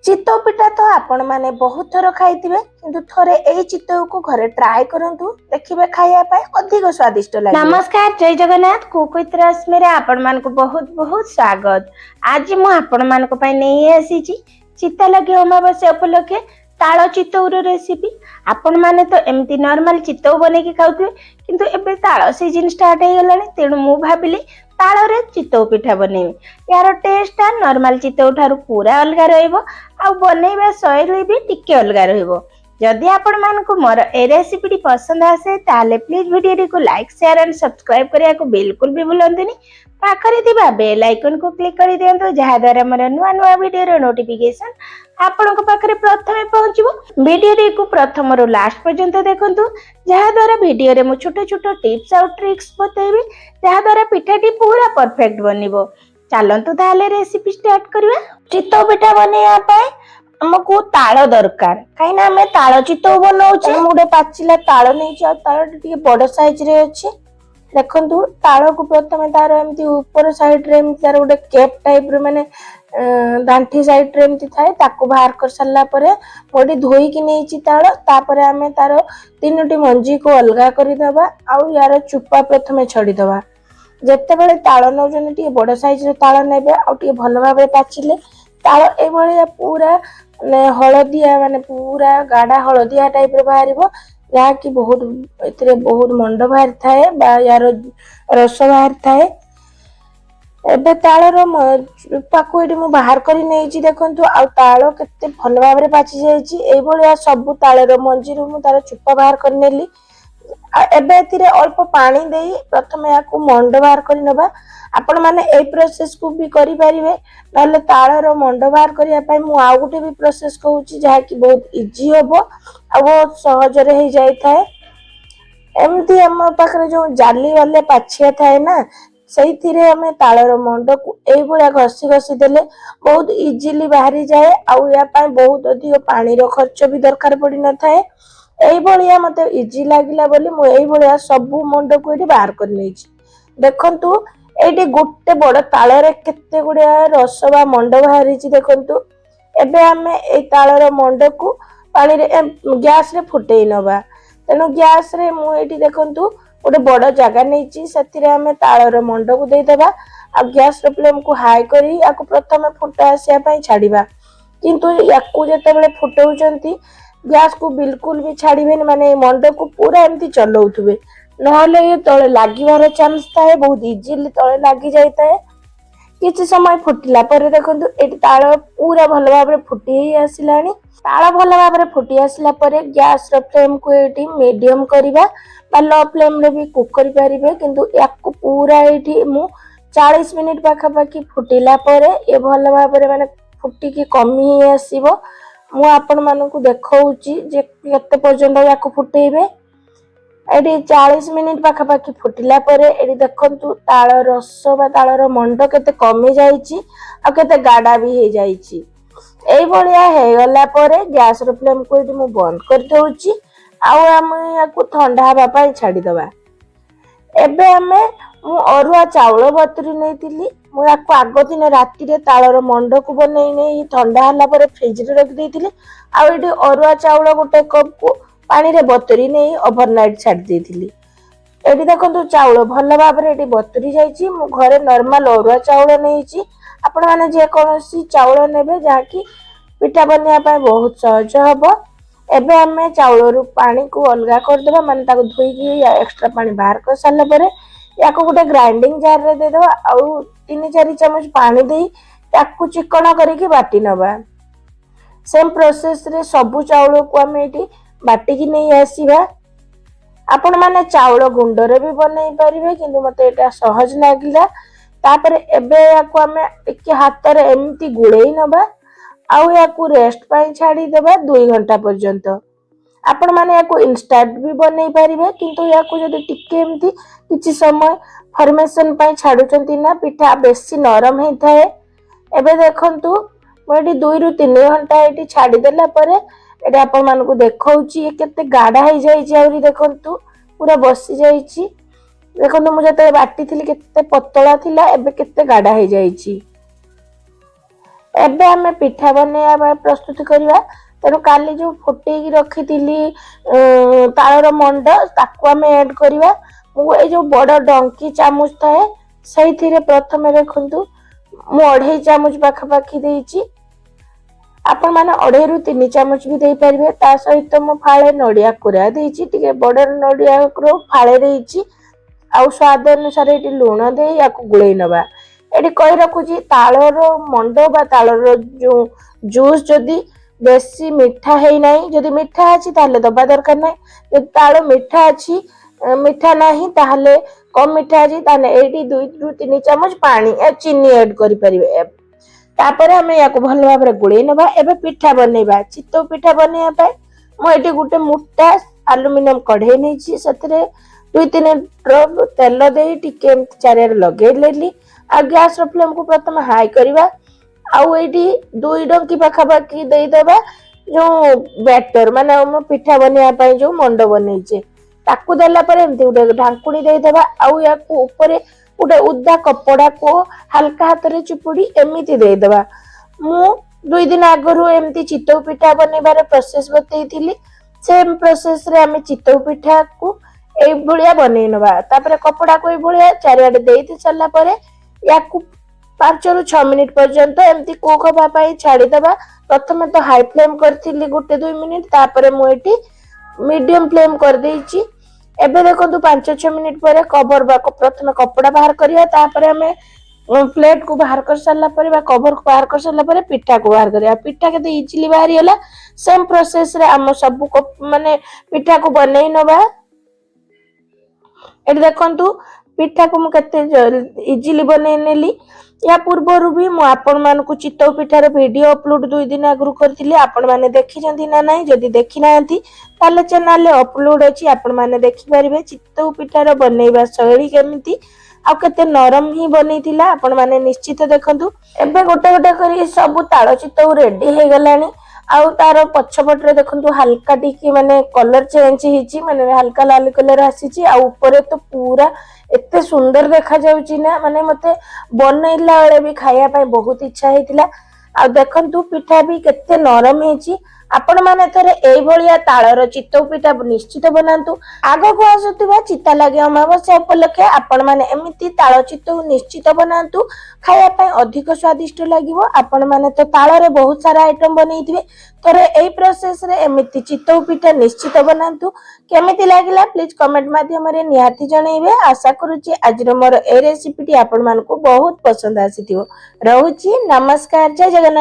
चितौ पिठा तो आपण माने बहुत थर खाइथिबे किंतु थरे एई चितौ को घरे ट्राई करंतु देखिबे खाइया पाए अधिक स्वादिष्ट लागे। नमस्कार, जय जगन्नाथ। कुकुत रश्मि रे आपण मान को बहुत बहुत स्वागत। आज मु आपण मान को पाई नै आसीची चिता लगे अमावास्या उपलक्षे ताଳ चितौर रेसिपी। आपण माने तो एमती नॉर्मल चितौ बने की खाउथबे किंतु एबे ताଳ सीजन स्टार्ट हे गलानी तेणु मु भाबिली ताଳରେ चितौ पिठा बनेबी। यार टेस्ट नॉर्मल चितौ ठारू पूरा अलगा रहइबो आ बनेबा शैली भी टिके अलगा रहइबो। जदि आपण मानकु मोर ए रेसिपी पसंद आसे ताले प्लीज वीडियो को लाइक शेयर एंड सब्सक्राइब करिया को बिल्कुल भी भूलंतुनी। पाखरे थिबा बेल आइकन को क्लिक करि दियंतु जहा द्वारा मोर नुवा नुवा वीडियो रो नोटिफिकेशन आपण को पाखरे प्रथमे पहुंचबो। वीडियो को प्रथम रो लास्ट पर्यंत देखंतु जहा द्वारा वीडियो रे मु छोटो छोटो टिप्स और ट्रिक्स बतेबी जहा द्वारा पिठाटी पूरा परफेक्ट बनिबो। चलंतु ताले रेसिपी स्टार्ट करबा। चितौ पिठा बनेया पाए हमको ताଳ दरकार काई ना हमें ताଳ चितौ बनाउचे। मुडे पाचिला ताଳ नै छ ताळ टिके बड़ साइज रे अछि। देखंतु ताळ को प्रथमे तार एमती ऊपर साइड रे एमती तार गोटे केप टाइप रे माने दांठी साइड रे एमती थाए ताको बाहर कर सल्ला परे बडी धोई कि नै छी ताळ। तापरे हमें तार तीनोटी मंजी को अलगा करि दबा आ यार चुप्पा प्रथमे छडी दबा। जत्ते बेले ताळ नौजन टिके बड़ साइज रे ताळ नेबे आ टिके भलो भाबे पाचिले ताळ ए भलिया पूरा हळदिया माने पूरा गाढ़ा हळदिया टाइप रे बाहरिबो जहा कि बहुत एथिरे बहुत मंड बाहर थाए बा यार रस बाहर थाए। एबे ताळर पाको एडी मु बाहर करी नै छी। देखंतु आ ताळ केते भलो भाबरे पाची जाय छी। ए भलिया सब ताळर मंजी रु मु तार चुप्पा बाहर कर नेली। एबे एथिरे अल्प पानी देई प्रथमे याकू मंड बाहर करि नबा। आपण माने ए प्रोसेस को भी करि परिबे नले ताळर मंड बाहर करिया पई मु आ गुटे भी प्रोसेस कहूची जहा कि बहुत इजी होबो आ बहुत सहज रे हे जाय थाए। एमती हम पाखरे जो जाली वाले पाछिया थाए ना सेइथिरे हमें ताळर मंड को एई भलिया घसी घसी देले बहुत इजीली बाहरी जाए आ या पई बहुत अधिक पानी रो खर्च भी दरकार पड़ी न थाए। एई भलिया मते इजी लागिला बोली मु एई भलिया सब मंड को एठी बाहर कर नै छी। देखंतु एठी गुटे बड़ ताळरे केते गुडिया रस बा मंड बाहरी छी। देखंतु एबे हमें ए ताळर मंड को पानी रे गैस रे फुटेई नबा। तेनु गैस रे मु एठी देखंतु गोटे बड़ जगह नै छी सेथिरे हमें ताळर मंड को देई देबा आ गैस रे फ्लेम को हाई करी याको प्रथमे फुटा आसिया पई छाडीबा। किंतु याको जते बेले फुटौचंती गैस को बिल्कुल भी छाड़ीबेनी माने मंड को पूरा एमती चलौथुबे नहले ये तळे लागिवार चांस थाए बहुत इजीली तळे लागी जाय थाए। किछि समय फुटिला पर देखंतु एटी ताळ पूरा भलो भाबरे फुटी आसिलानी। ताळ भलो भाबरे फुटी आसिला परे गैस रो फ्लेम को एटी मीडियम करिबा बा लो फ्लेम रे भी कुक करि परिबे। किंतु याको पूरा एटी मु 40 मिनिट पाखा पाखी फुटिला परे ए भलो भाबरे माने फुटी की कमी आसीबो। मु आपण मानकु देखौची जे केते पर्यंत याको फुटेइबे। एडी 40 मिनिट पाखा पाखी फुटिला परे एडी देखंतु ताळ रस बा ताळर मंड केते कमी जाईची आ केते गाडा भी हे जाईची। एई भलिया हे गला परे गैस रो फ्लेम को एडी मु बंद कर देउची आ हम याको ठंडा हबा पई छाडी दबा। एबे हमें मु अरुआ चावल बतरी नैतिली मु याको आगो दिन राती रे ताळर मंड को बनै नै ठंडा हला परे फ्रिज रे रख देइतिली आ एडी अरुआ चावल गोटे कप को पानी रे बतरी नै ओवरनाइट छाडी देइतिली। एडी देखंतु चावल भलो भाबरे एडी बतरी जाईची। मु घरे नॉर्मल अरुआ चावल नैची। आपण माने जे कोनोसी चावल नेबे जहा कि पिठा बनिया पय बहुत सहज हबो। एबे हमें चावल रु पानी को अलगा कर देबा माने ताको धोई की या एक्स्ट्रा पानी बाहर कर सल्ला परे याको गोटे ग्राइंडिंग जार रे दे देबा आ 3-4 चम्मच पानी देई याको चिकना करिके बाटी नबा। सेम प्रोसेस रे सबु चावल को हमें एटी बाटी की नै आसीबा। आपण माने चावल गुंड रे भी बनै परिबे किंतु मते एटा सहज लागिला। तापरे एबे याको हमें टिके हाथ रे एमती गुळेई नबा आ याको रेस्ट पई छाडी देबा 2 घंटा पर्यंत। आपण माने याको इंस्टेंट भी बनै परिबे किंतु याको जदि टिके एमती किछि समय फॉर्मेशन पई छाडुचंती ना पिठा बेसी नरम हे थाए। एबे देखंतु मोडी 2 रु 3 घंटा एटी छाडी देला परे एटा आपण मानको देखौची केते गाडा हे जाई छी। आउरी देखंतु पूरा बसी जाई छी। देखंतु मु जते बाटी थिली केते पतला थिला एबे केते गाडा हे जाई छी। एबे आमे पिठा बनेଇବା प्रस्तुत करवा। तेणु काली जो फुटेकी रखी तार मंड ताकू आमे ऐड करवा। ये जो बड़ डंकी चामच थाए से प्रथम देखु मु 2.5 चामच पाखापाखि देइछि। आपण माने 2.5 रु 3 चामच भी दे परिबे। ता सहित मु फाळे नडिया कुरा देइछि, टिके बड़ नडिया को फाळे देइछि। आउ स्वाद अनुसार ये लुण दे या गुड़े नवा। ये कही रखुची तालर मंड बा तालर जो जूस जदि बेसी मीठा है नहीं, जदि मीठा अच्छी ताले दबा दरकार नहीं। जदि ताल मीठा अच्छी मीठा नहीं ताले कम मीठा अच्छी ताने 2 रु 3 चामच पानी या चीनी ऐड करि परिबे। तापरे हमें या भल भाव गुड़े नवा। एबे पिठा बनेबा। चितौ पिठा बनेबा पाए मु एटी गुटे मोटा एल्युमिनियम कढ़ाई नेछि। सेतरे 2-3 ड्रॉप तेल दे टिके चारियार लगे लेली। आ गैस रो फ्लेम को प्रथम हाई करवा। आउ एटी 2 डंकी पाखापाखि दे देबा जो बैटर माने हम पिठा बनेबा पई जो मंड बनेइछे ताकू देला पर एमती उडे ढांकुणी दे देबा। आउ या को ऊपर उडे उद्दा कपड़ा को हल्का हाथ रे चुपुड़ी एमिति दे देबा। मु 2 दिन आगरु एमती चितौ पिठा बनेबार प्रोसेस बतैथिली। सेम प्रोसेस रे हम चितौ पिठा को ए भलिया बनै नबा। तापरे कपड़ा को ए भलिया चारियाडे देइति सरला परे या को 5 रु 6 मिनिट पर्यंत एमती कुक होबा पई छाडी देबा। प्रथमे तो हाई फ्लेम करथिली 1-2 मिनिट, तापरे मु एटी मीडियम फ्लेम कर देइछि। एबे देखंतु 5-6 मिनिट परे कवर बा प्रथमे कपड़ा बाहर करिया, तापरे हमें प्लेट को बाहर कर सारला परे बा कवर को बाहर कर सारला परे पिठा को बाहर करिया। पिठा केते इजीली बाहरी होला। सेम प्रोसेस रे हम सब को माने पिठा को बनै नबा। एटी देखंतु पिठा को मु केते इजीली बनै नेली। या पूर्व भी मु आपण मानकु चितौ पिठार वीडियो अपलोड 2 दिन आगु करथिली। आपण माने देखि जंती ना नाही, जदि देखि नांती ताले चैनल रे अपलोड अछि, आपण माने देखि परिबे चितौ पिठार बनैबा शैली केमिति आ केते नरम ही बनैतिला। आपण माने निश्चित देखंतु। एबे गोटे गोटे करी सब ताळ चितौ रेडी हे गलानी। आउ तार पछपट रे देखंतु हल्का टिकी माने कलर चेंज हिची, माने हल्का लाल कलर आसीची। आ ऊपर तो पूरा एते सुंदर देखा जाउची ना, माने मते बनैला बेले भी खाया पाए बहुत इच्छा हेतिला। आ देखंतु पिठा भी केते नरम हेची। आपण माने थरे एई भलिया ताळर चितौ पिठा निश्चित बनांतु। आगो को आसुतिबा चिता लागे अमावस्या उपलक्षे आपण माने एमिति ताळ चितौ निश्चित बनांतु। खाया पाए अधिक स्वादिष्ट लागिवो। आपण माने तो ताळरे बहुत सारा आइटम बनैथिबे, थरे एई प्रोसेस रे एमिति चितौ पिठा निश्चित बनांतु। केमिति लागिला प्लीज कमेंट माध्यम रे निहाती जणैबे। आशा करूची आजिर मोर ए रेसिपीटी आपण मानकु बहुत पसंद आसीथिबो। रहूची नमस्कार, जय जगन्नाथ।